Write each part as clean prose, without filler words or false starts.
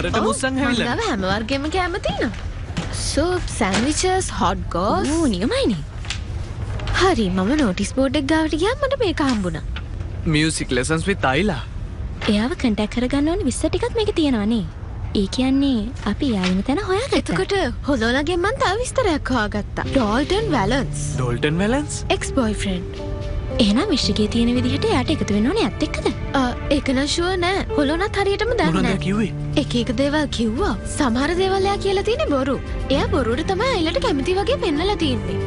පාරට මුස්සන් හැවිල්ලා. මම හැම වර්ගෙම කැම තියෙනවා. soup, sandwiches, hot goss. ඕ නියමයිනේ. හරි මම notice board එක ගාවට ගියාම මට මේක හම්බුණා. Music lessons with Ayla. එයාව කන්ටැක්ට් කරගන්න ඕනේ 20 ටිකක් මේකේ තියෙනවා නේ. ඒ කියන්නේ අපි යාවින තැන හොයාගත්තා. එතකොට හොලෝලගෙන් මං තව විස්තරයක් හොයාගත්තා. Dalton Valance. Dalton Valance? ex-boyfriend. එහෙනම් විශ්වකයේ තියෙන විදිහට එයාට එකතු වෙන්න ඕනේ ඇත්ත එක්කද? ඒක නම් ෂුවර් නෑ. හොලෝනත් හරියටම දන්නේ මොනවද නෑ. කිව්වේ? එක දේවල් කිව්වා. සමහර දේවල් එයා කියලා තියෙන්නේ බොරු. එයා බොරුවට තමයි අයිලට කැමති වගේ පෙන්නලා තියෙන්නේ.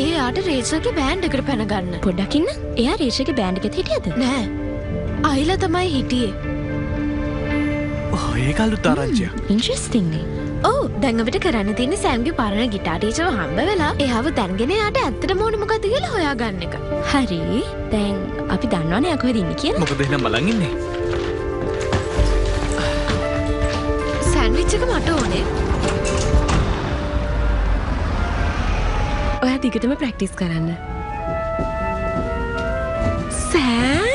එයාට රේචල්ගේ බෑන්ඩ් එකට පැන ගන්න. පොඩ්ඩක් ඉන්න. එයා රේෂගේ බෑන්ඩ් එකේ හිටියද? නෑ. අයිලා තමයි හිටියේ. ඒක අලුත් ආරංචියක්. ඉන්ට්‍රස්ටිං නේ. ඔව් දැන් අපිට කරන්න තියෙන්නේ සෑම්ගේ පරණ ගිටාර් ටීචර්ව හම්බ වෙලා එයාව දැන්ගෙන එයාට ඇත්තටම ඕනේ මොකද්ද කියලා හොයාගන්න එක. හරි. දැන් අපි දන්නවනේ එයා කොහෙද ඉන්නේ කියලා. මොකද එහෙනම් බලන් ඉන්නේ. සෑන්ඩ්විච් එක මට ඕනේ. ඔයා දිගටම ප්‍රැක්ටිස් කරන්න. සෑම්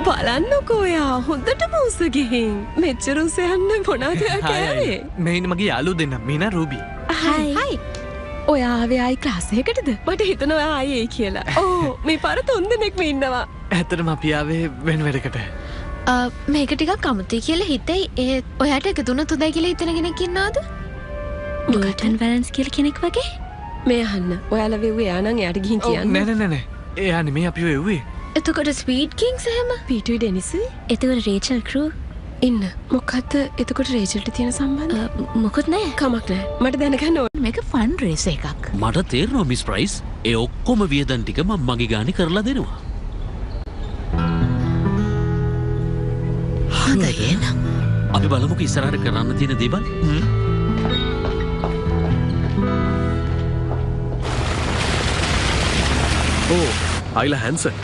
බලන්නකෝ ඔයා හොඳටම උස ගිහින් මෙච්චර උස යන්න මොනවද කෑවේ? මෙහින් මගේ යාළුවෝ දෙන්න මීනා රූබි. හයි. ඔයා ආවේ ආයි ක්ලාස් එකකටද? මට හිතෙනවා ඔයා ආයේ එයි කියලා. ඕ මේ පාර 3 දෙනෙක්ම ඉන්නවා. ඇත්තටම අපි ආවේ වෙන වැඩකට. මේක ටිකක් අමුතුයි කියලා හිතෙයි. ඒ ඔයාට එකතු වුණොත් උදයි කියලා හිතන කෙනෙක් ඉන්නවද? ඩෝල්ටන් වැලන්ස් කියලා කෙනෙක් වගේ? මේ අහන්න. ඔයාලා වෙව්වේ එයා නම් එයාට ගිහින් කියන්න. නෑ. එයා නෙමෙයි අපි වෙව්වේ. එතකොට ස්පීඩ් කිංස් එහෙම? පීටුයි ඩෙනිසි එතකොට රේචල් ක්‍රූ ඉන්න. මොකද්ද එතකොට රේචල්ට තියෙන සම්බන්ධය? මොකුත් නෑ. කමක් නෑ. මට දැනගන්න ඕනේ. මේක ෆන් රේස් එකක්. මට තේරෙනවා මිස් ප්‍රයිස්. ඒ ඔක්කොම වියදම් ටික මම මගේ ගානේ කරලා දෙනවා. හොඳයි එහෙනම්. අපි බලමුකෝ ඉස්සරහට කරන්න තියෙන දේවල්. ඕ අයිලා හැන්සන්.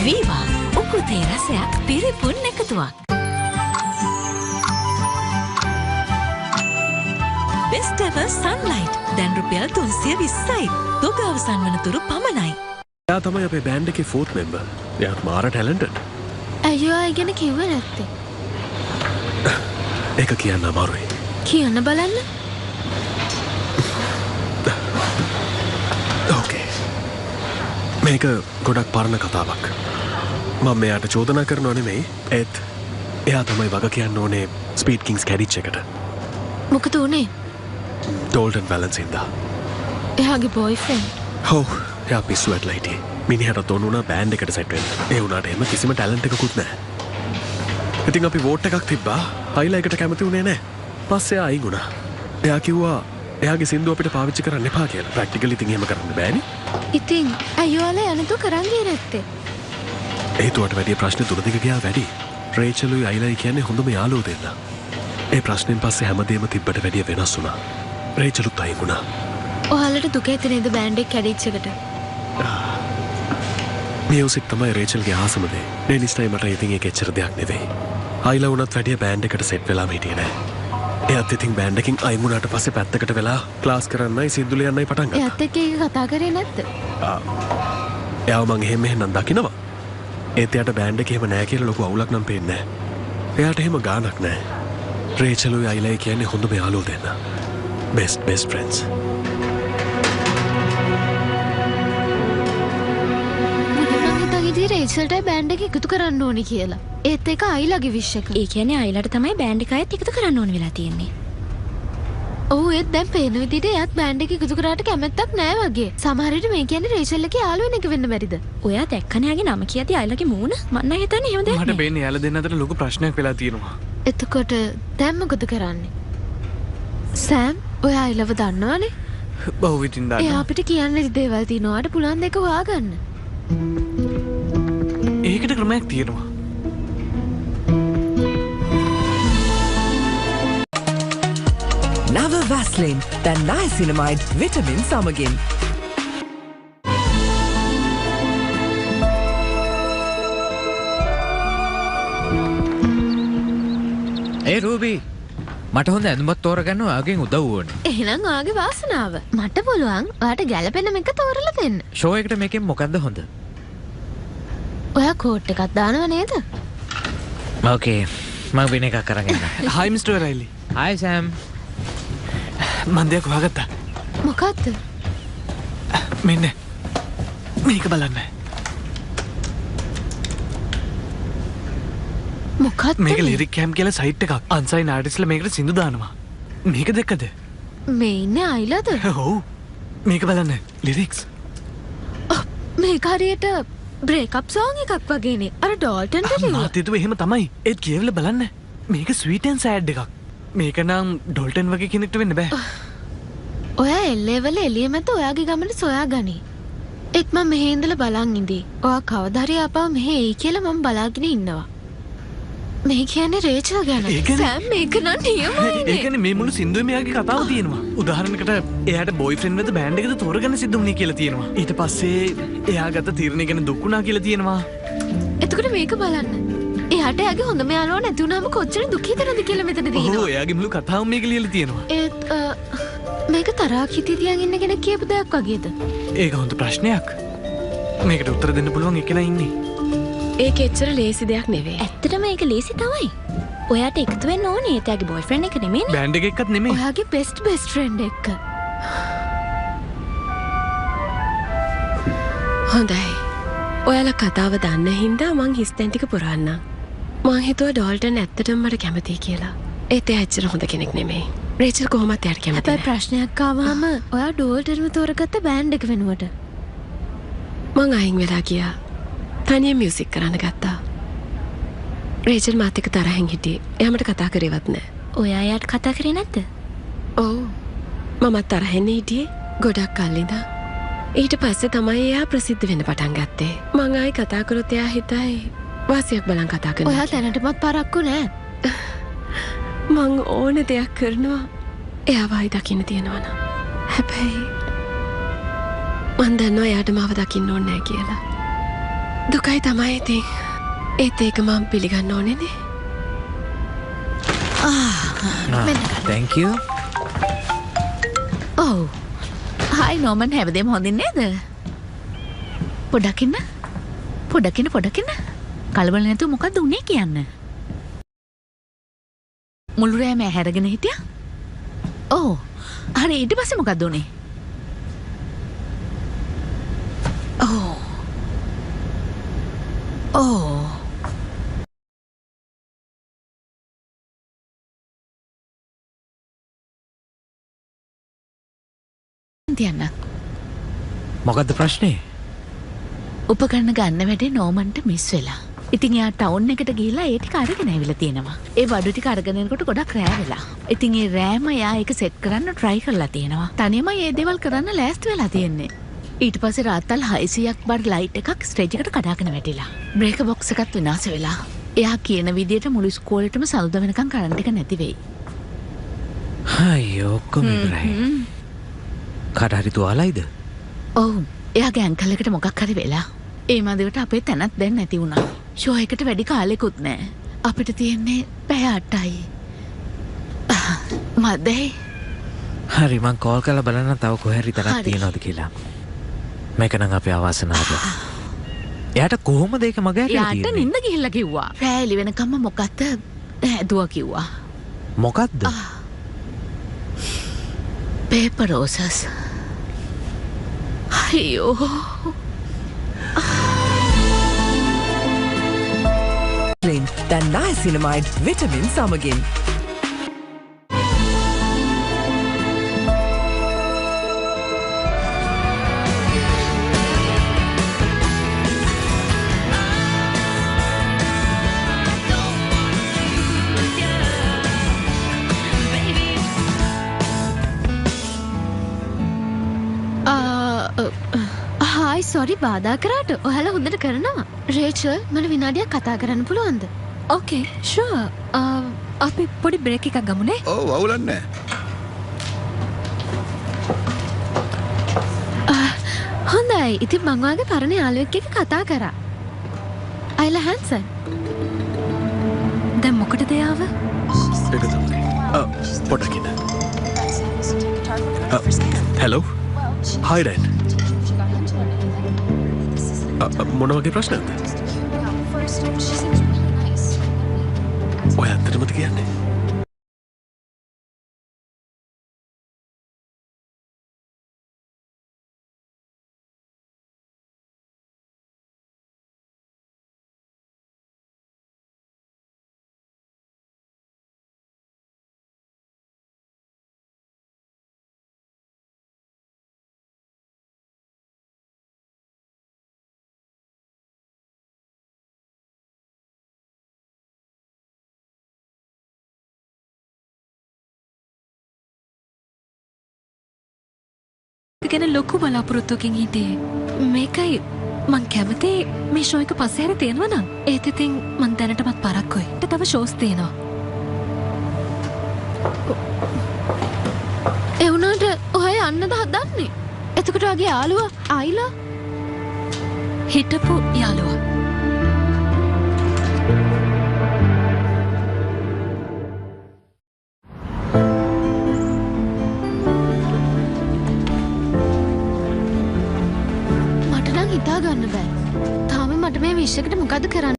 වීවා උකුතේ රසයක් පිරිපුන් එකතුවක්. Best ever sunlight. දැන් රුපියල් 320යි. තොග අවසන් වනතුරු පමණයි. එයා තමයි අපේ බෑන්ඩ් එකේ 4th member. එයාත් මාර ටැලන්ටඩ්. අයියෝ අය ගැන කිව්වේ නැත්තේ. ඒක කියන්න අමාරුයි. කියන්න බලන්න. මේක ගොඩක් පරණ කතාවක්. මම මෙයාට චෝදනා කරනව නෙමෙයි. ඒත් එයා තමයි වග කියන්න ඕනේ ස්පීඩ් කිංස් කැඩිච් එකට. මොකද උනේ? ඩෝල්ටන් වැලන්ස් ඉඳා. එයාගේ බොයිෆ්‍රෙන්ඩ්. ඔව්. එයා පිස්සු වැටලා හිටියේ. මිනිහට තෝරන උනා බෑන්ඩ් එකට සෙට් වෙන්න. ඒ වුණාට එහෙම කිසිම ටැලන්ට් එකකුත් නැහැ. ඉතින් අපි වෝට් එකක් තිබ්බා. අයිලා එකට කැමති උනේ නැහැ. පස්සේ එයා අයින් වුණා. එයා කිව්වා එයාගේ සින්දුව අපිට පාවිච්චි කරන්න එපා කියලා. ප්‍රැක්ටිකලි ඉතින් එහෙම කරන්න බෑනේ. ඉතින් අයියෝලා යනතු කරන් ගියේ නැත්තේ. ඒතුවට වැඩිය ප්‍රශ්න තුන දෙක ගියා වැඩි. රේචලුයි අයිලයි කියන්නේ හොඳම යාළුවෝ දෙන්න. ඒ ප්‍රශ්නෙන් පස්සේ හැමදේම තිබ්බට වැඩිය වෙනස් වුණා. රේචලුත් අයින් වුණා. ඔයාලට දුක ඇති නේද බෑන්ඩ් එක කැඩිච් එකට? මියුසික් තමයි රේචල්ගේ ආසම දේ. ඩෙනිස්ටයි මට ඉතින් ඒක එච්චර දෙයක් නෙවෙයි. අයිලා වුණත් වැඩිය බෑන්ඩ් එකට සෙට් වෙලාම හිටියේ නෑ. එයාත් ඉතින් බෑන්ඩ් එකකින් අයින් වුණාට පස්සේ පැත්තකට වෙලා ක්ලාස් කරන්නයි සින්දු ලියන්නයි පටන් ගත්තා. එයාත් එක්ක ඒක කතා කරේ නැද්ද? එයාව මං එහෙම දකිනවා. ඒත් එයාට බෑන්ඩ් එක එහෙම නෑ කියලා ලොකු අවුලක් නම් පේන්නේ නෑ. එයාට එහෙම ගානක් නෑ. රේචලුයි අයිලයි කියන්නේ හොඳම යාළුවෝ දෙන්න. best friends. රේචල්ටයි බෑන්ඩ් එක එකතු කරන්න ඕනි කියලා. ඒත් ඒක අයිලාගේ විශ් එක. ඒ කියන්නේ අයිලාට තමයි බෑන්ඩ් එක අයත් එකතු කරන්න ඕන වෙලා තියෙන්නේ. ඔව් ඒත් දැන් පේන විදිහට එයාත් බෑන්ඩ් එක එකතු කරාට කැමැත්තක් නෑ වගේ. සමහර විට මේ කියන්නේ රේචල් එකේ යාළුවෙන් එක වෙන්න බැරිද? ඔයා දැක්කනේ යාගේ නම කියද්දි අයිලාගේ මූණ මම නම් හිතන්නේ එහෙම දෙයක් නෑ. මට පේන්නේ යාළුවා දෙන්න අතර ලොකු ප්‍රශ්නයක් වෙලා තියෙනවා. එතකොට දැන් මොකද කරන්නේ? සෑම් ඔයා අයිලව දන්නවනේ? ඔව් ඉතින් දන්නවා. එයා අපිට කියන්න දේවල් තියෙනවාට පුළුවන් දෙක හොයාගන්න. ඒකට ක්‍රමයක් තියෙනවා. නව වැස්ලින් දැන් නයිසිනමයිඩ් විටමින් සමගින්. ඒ රූබී මට හොඳ ඇඳුමක් තෝරගන්න ඔයාගෙන් උදව් ඕනේ. එහෙනම් ඔයාගේ වාසනාව. මට පුළුවන් ඔයාට ගැළපෙන මේක තෝරලා දෙන්න. ෂෝ එකට මේකෙන් මොකද්ද හොඳ? ඔයා කෝට් එකක් දානව නේද? ඕකේ. මං වෙන එකක් කරගෙන හයි මිස්ටර් රයිලි. හයි සෑම්. මන් දෙයක් හොයාගත්තා. මොකක්ද? මෙන්න මේක බලන්න. මොකක්ද මේක ලිරික් කැම් කියලා සයිට් එකක්. අන්සයින් ආටිස්ලා මේකට සින්දු දානවා. මේක දැක්කද? මේ ඉන්නේ අයිලාද? ඔව්. මේක බලන්න ලිරික්ස්. මේක හරියට බ්‍රේකප් සෝං එකක් වගේනේ. අර ඩෝල්ටන්ට ලියුවා. මාත් හිතුවේ එහෙම තමයි. ඒත් කියවල බලන්න. මේක ස්වීට් ඇන්ඩ් සෑඩ් එකක්. මේක නම් ඩෝල්ටන් වගේ කෙනෙක්ට වෙන්න බෑ. ඔයා එල්ලේ වල එළිය මැද ඔයාගේ ගමන සොයා ගනි. ඒත් මම මෙහෙ ඉඳලා බලන් ඉඳී. ඔයා කවදා හරි ආපහු මෙහෙ එයි කියලා මම බලාගෙන ඉන්නවා. මේ කියන්නේ රේචල් ගැන. සෑම් මේක නම් නියමයිනේ. ඒ කියන්නේ මේ මුළු සින්දුවේම එයාගේ කතාව තියෙනවා. උදාහරණයකට එයාට බොයිෆ්‍රෙන්ඩ් වෙද බෑන්ඩ් එකද තෝරගන්න සිද්ධ වුණේ කියලා තියෙනවා. ඊට පස්සේ එයා ගත්ත තීරණය ගැන දුක් වුණා කියලා තියෙනවා. එතකොට මේක බලන්න. එයාට එයාගේ හොඳම යාළුවා නැති වුණාම කොච්චර දුක් හිතනද කියලා මෙතන තියෙනවා. ඔව් එයාගේ මුළු කතාවම මේක ලියලා තියෙනවා. ඒත් මේක තරහක් හිතේ තියන් ඉන්න කෙනෙක් කියපු දෙයක් වගේද? ඒක හොඳ ප්‍රශ්නයක්. මේකට උත්තර දෙන්න පුළුවන් එකලා ඉන්නේ. ඒක එච්චර ලේසි දෙයක් නෙවෙයි. ඇත්තටම ඒක ලේසි තමයි. ඔයාට එකතු වෙන්න ඕනේ එයාගේ බොයිෆ්‍රෙන්ඩ් එක නෙමෙයිනේ. බෑන්ඩ් එකෙක්වත් නෙමෙයි. ඔයාගේ බෙස්ට් ෆ්‍රෙන්ඩ් එක්ක. හොඳයි. ඔයාලා කතාව දන්න හින්දා මං හිස්තැන් ටික පුරවන්නම්. මං හිතුවා ඩෝල්ටන් ඇත්තටම මට කැමතියි කියලා. ඒත් එයා ඇත්තට හොඳ කෙනෙක් නෙමෙයි. රේචල් කොහොමද එයාට කැමති? හැබැයි ප්‍රශ්නයක් ආවම ඔයා ඩෝල්ටන්ව තෝරගත්ත බෑන්ඩ් එක වෙනුවට මං අයින් වෙලා ගියා. තනියම මියුසික් කරන්න ගත්තා. රේචල් මාත් එක්ක තරහින් හිටියේ. එයා මට කතා කරේවත් නෑ. ඔයා එයාට කතා කරේ නැද්ද? ඔව්. මමත් තරහින් හිටියේ ගොඩක් කල් ඉඳන්. ඊට පස්සේ තමයි එයා ප්‍රසිද්ධ වෙන්න පටන් ගත්තේ. මං ආයි කතා කරොත් එයා හිතයි වාසියක් බලන් කතා කරනවා. ඔයා දැනටමත් පරක්කු නෑ. මං ඕන දෙයක් කරනවා එයා වයි දකින්න තියෙනවා නම්. හැබැයි මන් දන්නවා එයාට මාව දකින්න ඕනේ නෑ කියලා. දුකයි තමයි ඉතින්. ඒත් ඒක මම පිළිගන්න ඕනේනේ. thank you. ඔව්. හයි නෝමන් හැමදේම හොඳින් නේද? පොඩ්ඩක් ඉන්න. පොඩ්ඩක් ඉන්න. කලබල නැතුව මොකද්ද උනේ කියන්න. මුළු රෑම ඇහැරගෙන හිටියා? ඔව්. හරි ඊට පස්සේ මොකද්ද උනේ? ඔව්. තියන්න. මොකද්ද ප්‍රශ්නේ? උපකරණ ගන්න වැඩේ නෝමන්ට මිස් වෙලා. ඉතින් එයා ටවුන් එකට ගිහිල්ලා ඒ ටික අරගෙන ඇවිල්ලා තියෙනවා. ඒ බඩු ටික අරගෙන එනකොට ගොඩක් රෑ වෙලා. ඉතින් ඒ රෑම එයා ඒක සෙට් කරන්න try කරලා තියෙනවා. තනියම මේ දේවල් කරන්න ලෑස්ති වෙලා තියෙන්නේ. ඊට පස්සේ රාත්තල් 600ක් බර ලයිට් එකක් ස්ටේජ් එකට කඩාගෙන වැටිලා. බ්‍රේකර් බොක්ස් එකත් විනාශ වෙලා. එයා කියන විදියට මුළු ඉස්කෝලේටම සල්ද වෙනකන් කරන්ට් එක නැති වෙයි. අයියෝ ඔක්කොම ඉවරයි. කාට හරි තුවාලයිද? ඔව්. එයාගේ ඇන්කල් එකට මොකක් හරි වෙලා. ඒ මදිවට අපේ තැනත් දැන් නැති වුණා. ෂෝ එකට වැඩි කාලෙකුත් නෑ. අපිට තියෙන්නේ පැය 8යි. මදේ. හරි මං කෝල් කරලා බලන්න තව කොහේ හරි තරක් තියනවද කියලා. මේක නම් අපේ අවාසනාව. එයාට කොහොමද ඒක මග ඇරලා තියෙන්නේ? යාට නිින්ද ගිහිල්ලා කිව්වා. රෑ එළි වෙනකම්ම මොකක්ද හැදුවා කිව්වා. මොකද්ද? paper roses. අයියෝ. දැන් niacinamide vitamin සමගින්. හායි සොරි බාධා කරාට ඔයාලා හොඳට කරනවා. රේචල් මට විනාඩියක් කතා කරන්න පුළුවන්ද? ඕකේ ෂුවර්. අපි පොඩි බ්‍රේක් එකක් ගමුනේ. ඔව් වවුලන්නේ. හොඳයි. ඉතින් මං වාගේ පරණ යාළුවෙක් එක්ක කතා කරා. අයිලා හැන්සන්. දැන් මොකටද යාව? ඒක තමයි. පොඩ්ඩක් ඉන්න. hello. hi Dan. මොන වගේ ප්‍රශ්නද? ඔය ඇත්තටමද කියන්නේ? ගැන ලොකු බලාපොරොත්තුවකින් හිටියේ. මේකයි මං කැමති මේ ෂෝ එක පස්සේ හැර තියෙනවා නම්. ඒත් ඉතින් මං දැනටමත් පරක්කුයි. තව ෂෝස් තියෙනවා. ඒ වුණාට ඔය යන්නද හදන්නේ? එතකොට වගේ යාළුවා ආයිලා හිටපු යාළුවා. හිතා ගන්න බෑ. තාම මට මේ විශ් එකට මොකද කරන්න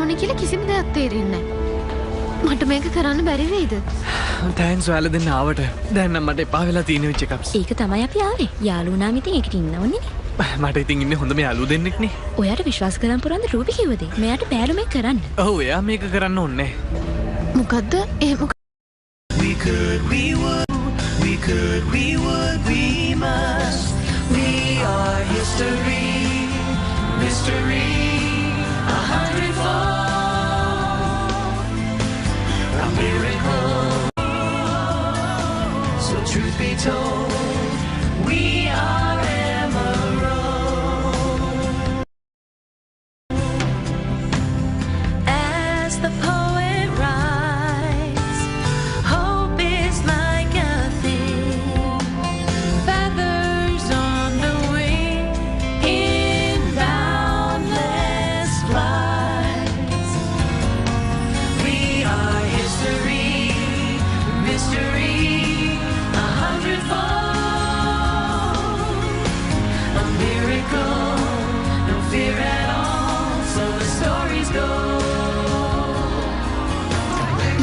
ඕනේ කියලා කිසිම දෙයක් තේරෙන්නේ නැහැ. මට මේක කරන්න බැරි වෙයිද? තෑන්ක්ස් ඔයාලා දෙන්න ආවට. දැන් නම් මට එපා වෙලා තියෙන විච් එකක්. ඒක තමයි අපි ආවේ. යාළුවෝ නම් ඉතින් ඒකට ඉන්නවන්නේ. මට ඉතින් ඉන්නේ හොඳම යාළුවෝ දෙන්නෙක් නේ. ඔයාට විශ්වාස කරන් පුරන්ද රූපි කිව්වද? මෙයාට බෑලු මේක කරන්න. ඔව් එයා මේක කරන්න ඕනේ. මොකද්ද? We could, we would, we could, we would, we must. We are history, mystery, 100-fold, a miracle. So truth be told, we are emerald. As the poet writes, hope is like a thing, feathers on the wing, in boundless flights. We are history, mystery, 100-fold, a miracle, no fear at all, so the stories go.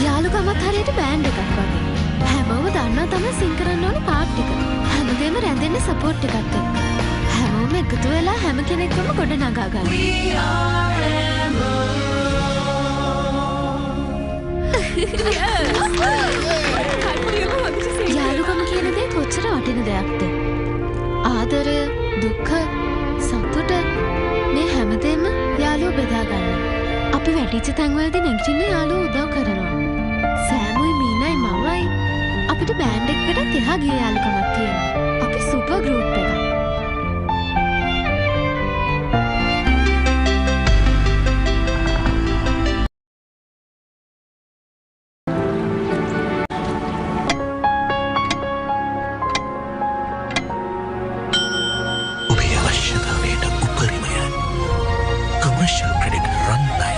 යාළුකමත් හරියට band එකක් වගේ. හැමෝම දන්නවා තමයි සිං කරන්න ඕනේ part එක. හැමදේම රැඳෙන්නේ සපෝට් එකත් එක්ක. හැමෝම එකතු වෙලා හැම කෙනෙක්වම ගොඩ නගා ගන්න. We are යාළුකම කියන දේ කොච්චර වටින දෙයක්ද? ආදරය, දුක්ඛ, සතුට මේ හැමදේම යාළුවෝ බෙදා ගන්නවා. අපි වැටිච්ච තැන්වලදී නැගිටින්න යාළුවෝ උදව් කරනවා. සෑමුයි මීනයි මමයි අපිට බෑන්ඩ් එකකට එහා ගිය යාළුකමක් තියෙනවා. අපි සුපර් ගෲප් එකක්. ඔබේ අවශ්‍යතාවයට උපරිමය කමර්ෂල් ක්‍රෙඩිට් රන් ණය.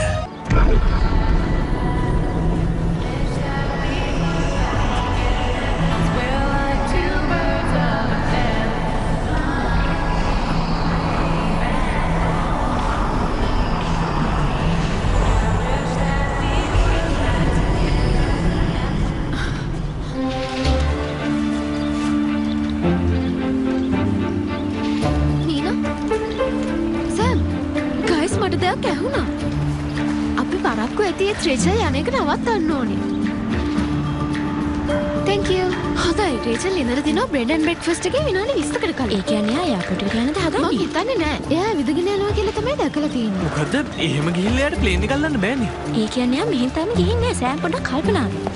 නීනා සෑම් ගයිස් මට දෙයක් ඇහුණා. අපි පරක්කු ඇති ඒ ත්‍රේචල් යන එක නවත්තන්න ඕනේ. thank you. හොඳයි රේචල් ඉඳලා දිනවා බ්‍රෙඩ් ඇන්ඩ් බ්‍රෙක්ෆාස්ට් එකේ විනාඩි 20කට කලින්. ඒ කියන්නේ ආ යාපෝට් එකට යන්නද මම හදන්නේ? හිතන්නේ නෑ. එයා විදගෙන යනවා කියලා තමයි දැකලා තියෙන්නේ. මොකද එහෙම ගිහිල්ලා යාට ප්ලේන් එක ගන්න බෑනේ. ඒ කියන්නේ ආ මෙහෙන් තාම ගිහින් නෑ. සෑම් පොඩ්ඩක් කල්පනා කරන්න.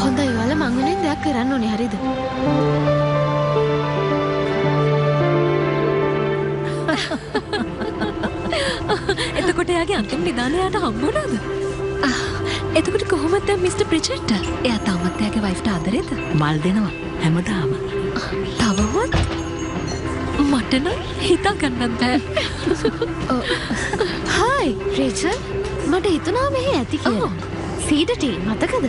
හොඳයි ඔයාලා මං වෙනුවෙන් දෙයක් කරන්න ඕනේ හරිද? එතකොට එයාගේ අන්තිම නිදාන එයාට හම්බුණාද? එතකොට කොහොමද දැන් මිස්ටර් ප්‍රිචර්ඩ්? එයා තාමත් එයාගේ වයිෆ්ට ආදරේද? මල් දෙනවා හැමදාම. තවමත්? මට නම් හිතා ගන්නත් බෑ. හායි රේචල් මට හිතුණා මෙහෙ ඇති කියලා. සීඩටී මතකද?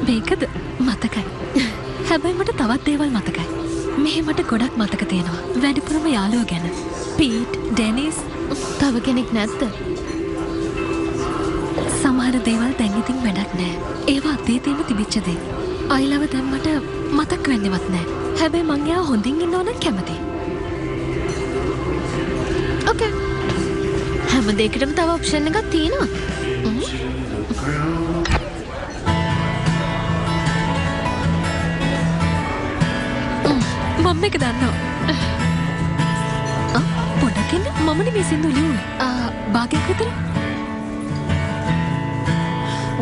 මේකද මතකයි. හැබැයි මට තවත් දේවල් මතකයි. මෙහෙ මට ගොඩක් මතක තියෙනවා. වැඩිපුරම යාළුවෝ ගැන. පීට්, ඩෙනිස්, තව කෙනෙක් නැද්ද? සමහර දේවල් දැන් ඉතින් වැඩක් නෑ. ඒවා අතීතේම තිබිච්ච දේ. අයිලව දැන් මට මතක් වෙන්නේවත් නෑ. හැබැයි මං එයා හොඳින් ඉන්නව නම් කැමතියි. ඕකේ. හැම දෙයකටම තව ඔප්ෂන් එකක් තියෙනවා. මම මේක දන්නවා. පොඩක් ඉන්න මමනේ මේ සින්දු ලියුවේ. භාගයක් විතර.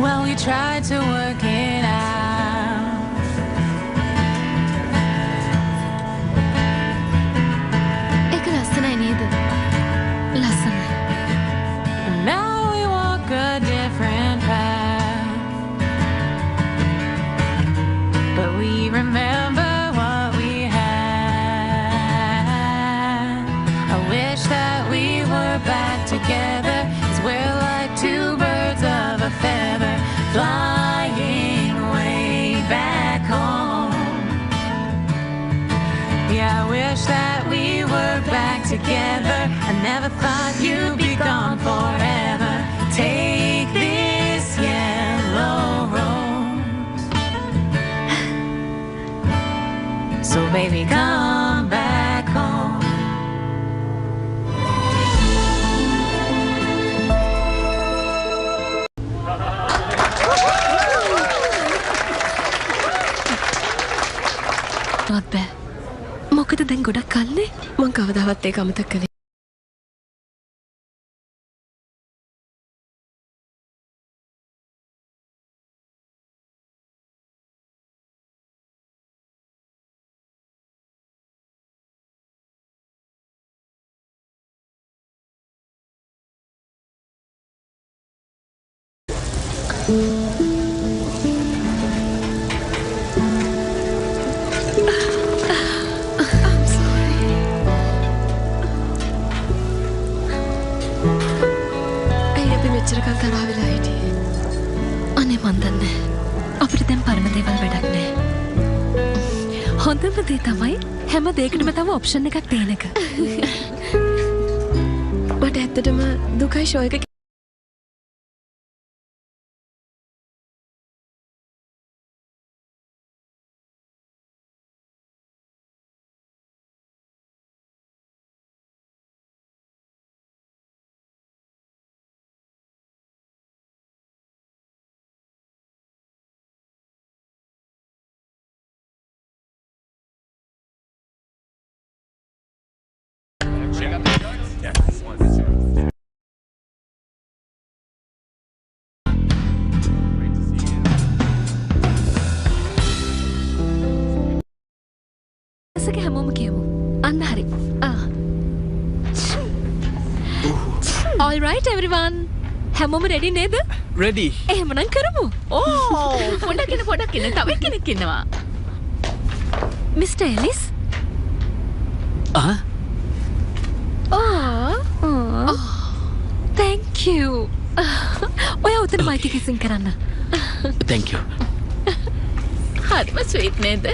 Well, we tried to work it out. ඒක ලස්සනයි නේද? ලස්සනයි. Now we walk a different path, but we remember what we had. I wish that we were back together, 'cause we're like two birds of a feather, flying way back home. Yeah, I wish that we were back together. I never thought you'd be gone forever. Take this yellow rose. So baby, come back home. නවත් බෑ. මොකද දැන් ගොඩක් කල්නේ මං කවදාවත් ඒක අමතක කළේ. අනේ මන් දන්නේ අපිට දැන් පරණ දේවල් වැඩක් නෑ. හොඳම දේ තමයි හැම දෙයකටම තව ඔප්ෂන් එකක් තියෙන එක. මට ඇත්තටම දුකයි ෂෝ එක හැමෝම කියමු. අන්න හරි. All right everyone. හැමෝම ready නේද? Ready. එහෙමනම් කරමු. පොඩක් ඉන්න තව කෙනෙක් ඉන්නවා. Mr. Ellis. Thank you. ඔයා උතන මයික් එක සිං කරන්න. Thank you. හරිම ස්වීට් නේද?